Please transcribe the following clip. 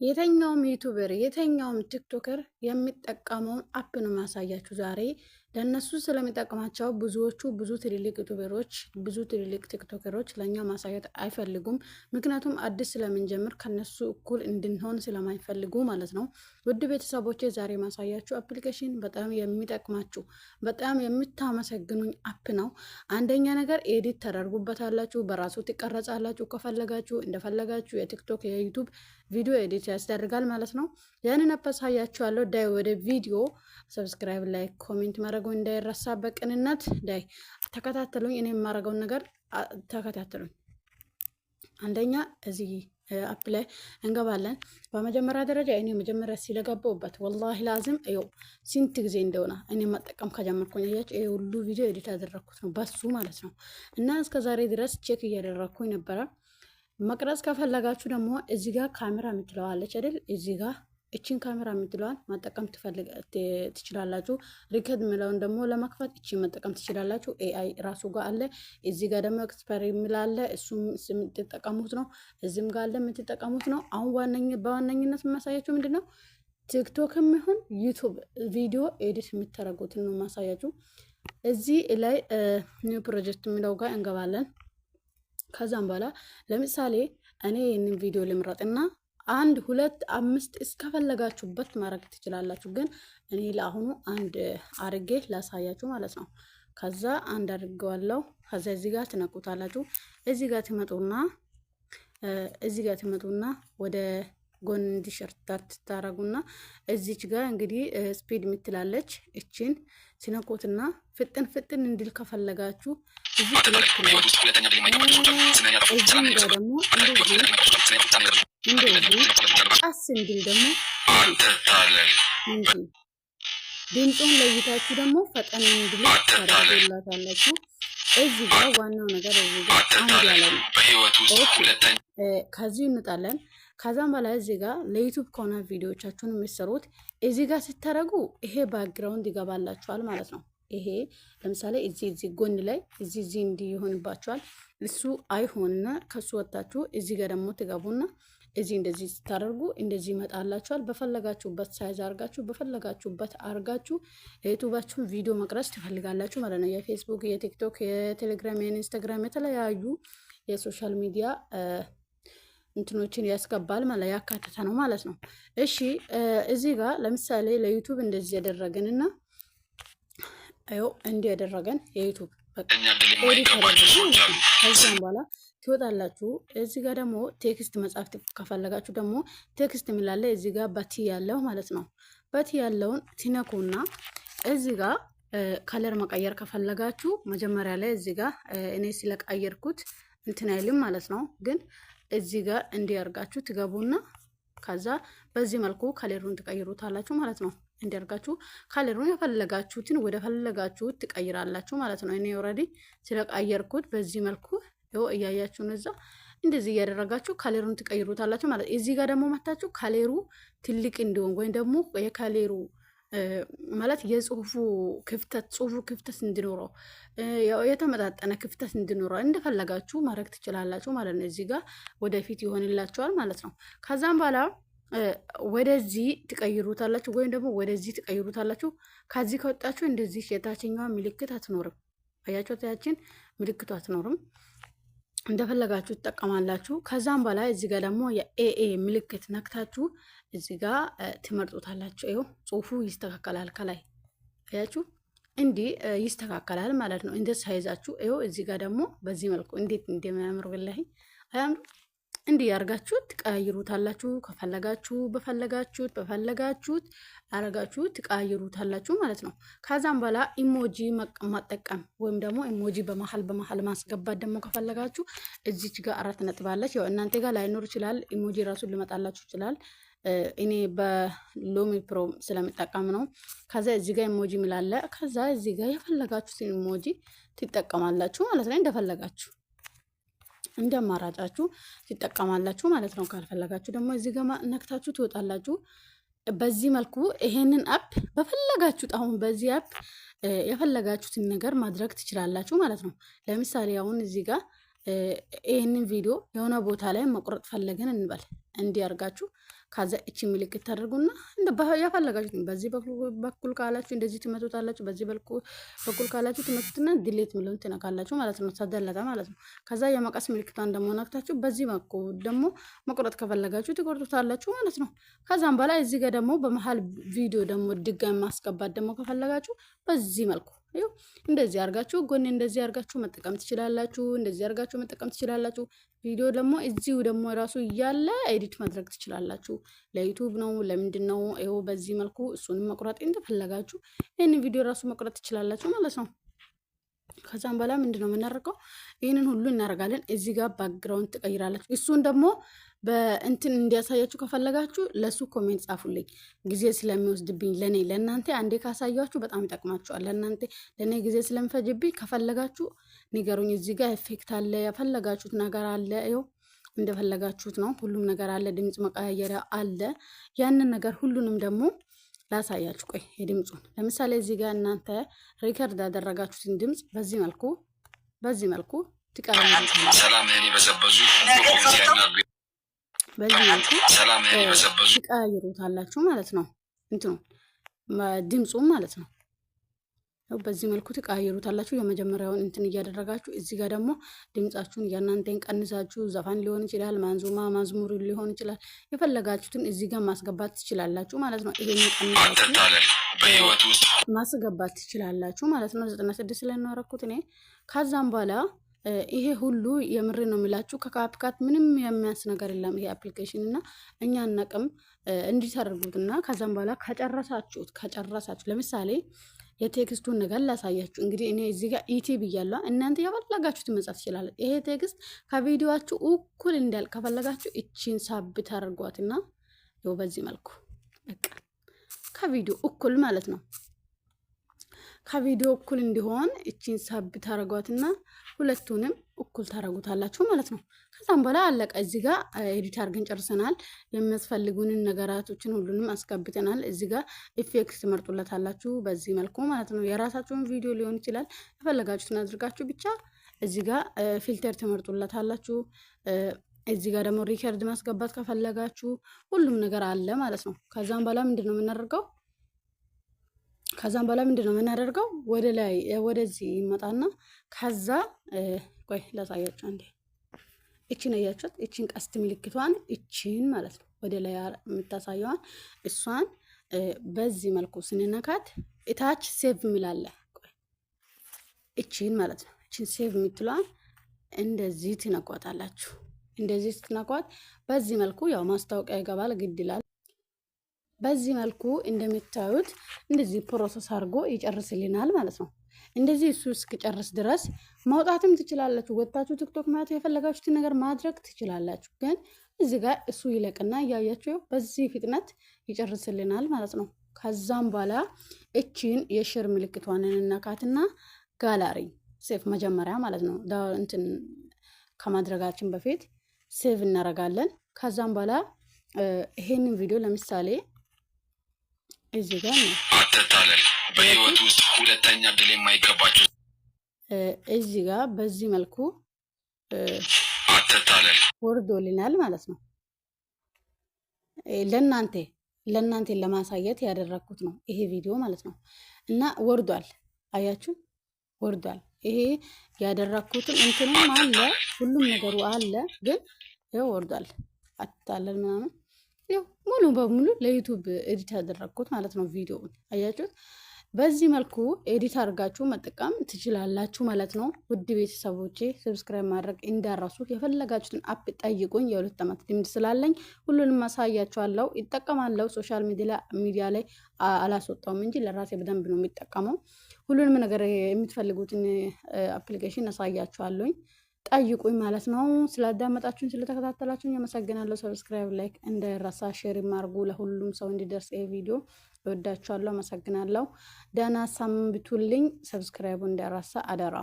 የተኛውም ዩቲዩበር የተኛውም ቲክቶከር የሚጠቀመውን አፕ ነው ማሳያችሁ ዛሬ። ለነሱ ስለሚጠቅማቸው ብዙ ትልልቅ ዩቲዩበሮች ብዙ ትልልቅ ቲክቶከሮች ለኛ ማሳየት አይፈልጉም። ምክንያቱም አዲስ ስለምንጀምር ከነሱ እኩል እንድንሆን ስለማይፈልጉ ማለት ነው። ውድ ቤተሰቦቼ ዛሬ ማሳያችሁ አፕሊኬሽን በጣም የሚጠቅማችሁ በጣም የምታመሰግኑኝ አፕ ነው። አንደኛ ነገር ኤዲት ተደርጉበታላችሁ፣ በራሱ ትቀረጻላችሁ። ከፈለጋችሁ እንደፈለጋችሁ የቲክቶክ የዩቲዩብ ቪዲዮ ኤዲት ያስደርጋል ማለት ነው። ያንን አሳያችኋለሁ። ዳይ ወደ ቪዲዮ ሰብስክራይብ፣ ላይክ፣ ኮሜንት ማድረጉን እንዳይረሳ። በቅንነት ዳይ ተከታተሉኝ። እኔ የማደርገውን ነገር ተከታተሉኝ። አንደኛ እዚህ አፕ ላይ እንገባለን። በመጀመሪያ ደረጃ እኔ መጀመሪያ ሲለገባውበት ወላሂ ላዝም ይኸው ስንት ጊዜ እንደሆነ እኔ መጠቀም ከጀመርኩኝ ያያችሁ ይሄ ሁሉ ቪዲዮ ኤዲት ያደረኩት ነው በሱ ማለት ነው። እና እስከዛሬ ድረስ ቼክ እያደረኩኝ ነበረ። መቅረጽ ከፈለጋችሁ ደግሞ እዚህ ጋር ካሜራ የምትለዋለች አይደል? እዚህ ጋር እቺን ካሜራ የምትለዋን መጠቀም ትችላላችሁ። ሪከርድ የሚለውን ደግሞ ለመክፈት እቺን መጠቀም ትችላላችሁ። ኤአይ ራሱ ጋር አለ። እዚህ ጋር ደግሞ ኤክስፐሪ የሚላለ እሱም የምትጠቀሙት ነው። እዚህም ጋር አለ የምትጠቀሙት ነው። አሁን በዋነኝነት የማሳያችሁ ምንድን ነው? ቲክቶክም ይሁን ዩቱብ ቪዲዮ ኤዲት የምታደርጉትን ነው ማሳያችሁ። እዚህ ላይ ኒው ፕሮጀክት የሚለው ጋር እንገባለን። ከዛም በኋላ ለምሳሌ እኔ ይህንን ቪዲዮ ልምረጥና 1 2 5 እስከፈለጋችሁበት ማድረግ ትችላላችሁ። ግን እኔ ለአሁኑ 1 አድርጌ ላሳያችሁ ማለት ነው። ከዛ 1 አድርገዋለሁ። ከዛ እዚህ ጋር ትነቁታላችሁ። እዚህ ጋር ትመጡና ወደ ጎን እንዲሸርታር ታረጉና እዚች ጋር እንግዲህ ስፒድ ምትላለች። እቺን ሲነኩትና ፍጥን እንዲል ከፈለጋችሁ እዚህ ጋር ደግሞ እንደዚህ ጫስ እንዲል ደግሞ ድምፁን ለይታችሁ ደግሞ ፈጠን እንዲል ታረጉላታላችሁ። እዚህ ጋር ዋናው ነገር እዚህ ጋር አንድ ያለ ነው። ከዚህ እንጣለን። ከዛም በላይ እዚህ ጋር ለዩቲዩብ ከሆነ ቪዲዮዎቻችሁን የሚሰሩት እዚህ ጋር ሲታረጉ ይሄ ባክግራውንድ ይገባላችኋል ማለት ነው። ይሄ ለምሳሌ እዚህ ጎን ላይ እዚህ እንዲሆንባችኋል። እሱ አይሆንና ከሱ ወጣችሁ እዚህ ጋር ደግሞ ትገቡና እዚህ እንደዚህ ስታደርጉ እንደዚህ ይመጣላችኋል። በፈለጋችሁበት ሳይዝ አርጋችሁ በፈለጋችሁበት አርጋችሁ የዩቲዩባችሁን ቪዲዮ መቅረጽ ትፈልጋላችሁ ማለት ነው። የፌስቡክ፣ የቲክቶክ፣ የቴሌግራም፣ የኢንስታግራም የተለያዩ የሶሻል ሚዲያ እንትኖችን ያስገባል ማለት ያካተተ ነው ማለት ነው። እሺ እዚህ ጋር ለምሳሌ ለዩቲዩብ እንደዚህ ያደረገንና አዮ እንዲህ ያደረገን የዩቲዩብ ከዛም በኋላ ትወጣላችሁ። እዚህ ጋር ደግሞ ቴክስት መጻፍ ከፈለጋችሁ ደግሞ ቴክስት የሚላለ እዚህ ጋር በቲ ያለው ማለት ነው። በቲ ያለውን ትነኩና እዚህ ጋር ከለር መቀየር ከፈለጋችሁ መጀመሪያ ላይ እዚህ ጋር እኔ ስለቀየርኩት እንትን አይልም ማለት ነው። ግን እዚህ ጋር እንዲያርጋችሁ ትገቡና ከዛ በዚህ መልኩ ከለሩን ትቀይሩታላችሁ ማለት ነው። እንዲያርጋችሁ ከለሩን የፈለጋችሁትን ወደ ፈለጋችሁት ትቀይራላችሁ ማለት ነው። እኔ ኦልሬዲ ስለቀየርኩት በዚህ መልኩ ይኸው እያያችሁ ነው። እዛ እንደዚህ እያደረጋችሁ ከለሩን ትቀይሩታላችሁ ማለት ነው። እዚህ ጋር ደግሞ መታችሁ ከለሩ ትልቅ እንዲሆን ወይም ደግሞ የከለሩ ማለት የጽሁፉ ክፍተት እንዲኖረው የተመጣጠነ ክፍተት እንዲኖረው እንደፈለጋችሁ ማድረግ ትችላላችሁ ማለት ነው። እዚህ ጋር ወደፊት ይሆንላችኋል ማለት ነው። ከዛም በኋላ ወደዚህ ትቀይሩታላችሁ ወይም ደግሞ ወደዚህ ትቀይሩታላችሁ። ከዚህ ከወጣችሁ እንደዚህ የታችኛዋ ምልክት አትኖርም። አያችሁት? ያችን ምልክቱ አትኖርም። እንደፈለጋችሁ ትጠቀማላችሁ። ከዛም በላይ እዚህ ጋር ደግሞ የኤኤ ምልክት ነክታችሁ እዚህ ጋር ትመርጡታላችሁ። ይኸው ጽሁፉ ይስተካከላል። ከላይ አያችሁ እንዲህ ይስተካከላል ማለት ነው። እንደ ሳይዛችሁ ይኸው እዚህ ጋር ደግሞ በዚህ መልኩ እንዴት እንደሚያምር ወላሂ አያምሩ። እንዲህ ያርጋችሁ ትቀያይሩታላችሁ። ከፈለጋችሁ በፈለጋችሁት አረጋችሁ ትቀያይሩታላችሁ ማለት ነው። ከዛም በኋላ ኢሞጂ መጠቀም ወይም ደግሞ ኢሞጂ በመሃል ማስገባት ደግሞ ከፈለጋችሁ እዚች ጋር 4 ነጥብ አለች። ያው እናንተ ጋር ላይኖር ይችላል። ኢሞጂ ራሱ ሊመጣላችሁ ይችላል። እኔ በሎሚ ፕሮ ስለምጠቀም ነው። ከዛ እዚህ ጋር ኢሞጂ ሚላለ ከዛ እዚህ ጋር የፈለጋችሁትን ኢሞጂ ትጠቀማላችሁ ማለት ነው። እንደፈለጋችሁ እንደ አማራጫችሁ ትጠቀማላችሁ ማለት ነው። ካልፈለጋችሁ ደግሞ እዚህ ጋር ነክታችሁ ትወጣላችሁ። በዚህ መልኩ ይሄንን አፕ በፈለጋችሁት አሁን በዚህ አፕ የፈለጋችሁትን ነገር ማድረግ ትችላላችሁ ማለት ነው። ለምሳሌ አሁን እዚህ ጋር ይሄንን ቪዲዮ የሆነ ቦታ ላይ መቁረጥ ፈለገን እንበል እንዲያርጋችሁ ከዛ እቺ ምልክት ታደርጉና እንደ ያፈለጋችሁ በዚህ በኩል ካላችሁ እንደዚህ ትመቱታላችሁ፣ በዚህ በኩል ካላችሁ ትመቱትና ዲሌት ምለውን ትነካላችሁ ማለት ነው። ተደለተ ማለት ነው። ከዛ የመቀስ ምልክቷን ደግሞ ነክታችሁ በዚህ በኩል ደግሞ መቁረጥ ከፈለጋችሁ ትቆርጡታላችሁ ማለት ነው። ከዛም በኋላ እዚህ ጋር ደግሞ በመሀል ቪዲዮ ደግሞ ድጋሚ ማስገባት ደግሞ ከፈለጋችሁ በዚህ መልኩ እንደዚህ አርጋችሁ ጎን እንደዚህ አርጋችሁ መጠቀም ትችላላችሁ። እንደዚህ አርጋችሁ መጠቀም ትችላላችሁ። ቪዲዮ ደግሞ እዚሁ ደግሞ ራሱ እያለ ኤዲት ማድረግ ትችላላችሁ። ለዩቲዩብ ነው ለምንድነው? ይኸው በዚህ መልኩ እሱንም መቁረጥ እንደፈለጋችሁ ይሄንን ቪዲዮ ራሱ መቁረጥ ትችላላችሁ ማለት ነው። ከዛም በኋላ ምንድነው የምናደርገው? ይሄንን ሁሉ እናደርጋለን። እዚህ ጋር ባክግራውንድ ትቀይራላችሁ። እሱን ደግሞ በእንትን እንዲያሳያችሁ ከፈለጋችሁ ለሱ ኮሜንት ጻፉልኝ። ጊዜ ስለሚወስድብኝ ለእናንተ አንዴ ካሳያችሁ በጣም ይጠቅማችኋል። ለእኔ ጊዜ ስለሚፈጅብኝ ከፈለጋችሁ ንገሩኝ። እዚህ ጋር ኤፌክት አለ፣ ያፈለጋችሁት ነገር አለ። ይኸው እንደፈለጋችሁት ነው። ሁሉም ነገር አለ። ድምፅ መቀያየሪያ አለ። ያንን ነገር ሁሉንም ደግሞ ላሳያችሁ። ቆይ የድምፁን ለምሳሌ እዚህ ጋር እናንተ ሪከርድ ያደረጋችሁትን ድምፅ በዚህ መልኩ ትቀያይሩታላችሁ ማለት ነው። እንትኑ ድምፁ ማለት ነው። በዚህ መልኩ ትቀያይሩታላችሁ። የመጀመሪያውን እንትን እያደረጋችሁ እዚህ ጋር ደግሞ ድምጻችሁን እያናንተን ቀንሳችሁ ዘፋን ሊሆን ይችላል፣ ማዝሙር ሊሆን ይችላል። የፈለጋችሁትን እዚህ ጋር ማስገባት ትችላላችሁ ማለት ነው። ይሄን ቀንሳችሁ ማስገባት ትችላላችሁ ማለት ነው። 96 ላይ ነው ያደረኩት እኔ። ከዛም በኋላ ይሄ ሁሉ የምሬ ነው የሚላችሁ ከካፕካት ምንም የሚያንስ ነገር የለም ይሄ አፕሊኬሽን እና እኛ አናቅም እንዲታደርጉትና ከዛም በኋላ ከጨረሳችሁ ለምሳሌ የቴክስቱን ነገር ላሳያችሁ። እንግዲህ እኔ እዚህ ጋር ኢቲ ብያለሁ። እናንተ የፈለጋችሁትን መጻፍ ትችላላችሁ። ይሄ ቴክስት ከቪዲዮአችሁ እኩል እንዲያልቅ ከፈለጋችሁ እቺን ሳብ ታደርጓትና ይኸው በዚህ መልኩ በቃ ከቪዲዮ እኩል ማለት ነው። ከቪዲዮ እኩል እንዲሆን እቺን ሳብ ታደርጓትና ሁለቱንም እኩል ታደርጉታላችሁ ማለት ነው። ከዛም በኋላ አለቀ። እዚህ ጋር ኤዲት አድርገን ጨርሰናል። የሚያስፈልጉንን ነገራቶችን ሁሉንም አስገብተናል። እዚህ ጋር ኢፌክት ትመርጡለታላችሁ በዚህ መልኩ ማለት ነው። የራሳችሁን ቪዲዮ ሊሆን ይችላል የፈለጋችሁትን አድርጋችሁ ብቻ እዚህ ጋር ፊልተር ትመርጡለታላችሁ። እዚህ ጋር ደግሞ ሪከርድ ማስገባት ከፈለጋችሁ ሁሉም ነገር አለ ማለት ነው። ከዛም በኋላ ምንድነው የምናደርገው? ወደ ላይ ወደዚህ ይመጣና ከዛ ቆይ ላሳያችሁ አንዴ። እቺን አያችሁት? እቺን ቀስት ምልክቷን እቺን ማለት ነው ወደ ላይ የምታሳየዋን እሷን በዚህ መልኩ ስንነካት እታች ሴቭ ሚላለ እቺን ማለት ነው። እቺን ሴቭ የምትሏን እንደዚህ ትነቋታላችሁ። እንደዚህ ስትነቋት በዚህ መልኩ ያው ማስታወቂያ ይገባል፣ ግድ ይላል። በዚህ መልኩ እንደምታዩት እንደዚህ ፕሮሰስ አድርጎ ይጨርስልናል ማለት ነው። እንደዚህ እሱ እስኪጨርስ ድረስ ማውጣትም ትችላላችሁ። ወጣችሁ ቲክቶክ ማለት የፈለጋችሁትን ነገር ማድረግ ትችላላችሁ። ግን እዚህ ጋር እሱ ይለቅና እያያችሁ በዚህ ፍጥነት ይጨርስልናል ማለት ነው። ከዛም በኋላ እቺን የሼር ምልክቷን እንነካትና ጋላሪ ሴቭ መጀመሪያ ማለት ነው እንትን ከማድረጋችን በፊት ሴቭ እናደርጋለን። ከዛም በኋላ ይሄንን ቪዲዮ ለምሳሌ እዚህ ጋር ነው አትታለል በህይወት ውስጥ ሁለተኛ ድል የማይገባቸው እዚህ ጋር በዚህ መልኩ አትታለል ወርዶልናል ማለት ነው። ለእናንተ ለማሳየት ያደረኩት ነው ይሄ ቪዲዮ ማለት ነው። እና ወርዷል፣ አያችሁ ወርዷል። ይሄ ያደረኩትም እንትንም አለ ሁሉም ነገሩ አለ፣ ግን ይኸው ወርዷል። አትታለል ምናምን ይኸው ሙሉ በሙሉ ለዩቲዩብ ኤዲት ያደረኩት ማለት ነው። ቪዲዮውን አያችሁት? በዚህ መልኩ ኤዲት አድርጋችሁ መጠቀም ትችላላችሁ ማለት ነው። ውድ ቤተሰቦቼ ሰብስክራይብ ማድረግ እንዳረሱ። የፈለጋችሁትን አፕ ጠይቁኝ። የ2 ዓመት ልምድ ስላለኝ ሁሉንም አሳያችኋለሁ፣ ይጠቀማለሁ። ሶሻል ሚዲያ ላይ አላስወጣውም እንጂ ለራሴ በደንብ ነው የሚጠቀመው። ሁሉንም ነገር የምትፈልጉትን አፕሊኬሽን አሳያችኋለሁኝ። ጠይቁኝ ማለት ነው። ስላዳመጣችሁኝ ስለተከታተላችሁኝ አመሰግናለሁ። ሰብስክራይብ፣ ላይክ እንዳይረሳ፣ ሼር ማርጉ ለሁሉም ሰው እንዲደርስ ይሄ ቪዲዮ። እወዳችኋለሁ። አመሰግናለሁ። ደህና ሰንብቱልኝ። ሰብስክራይቡ እንዳይረሳ አደራ።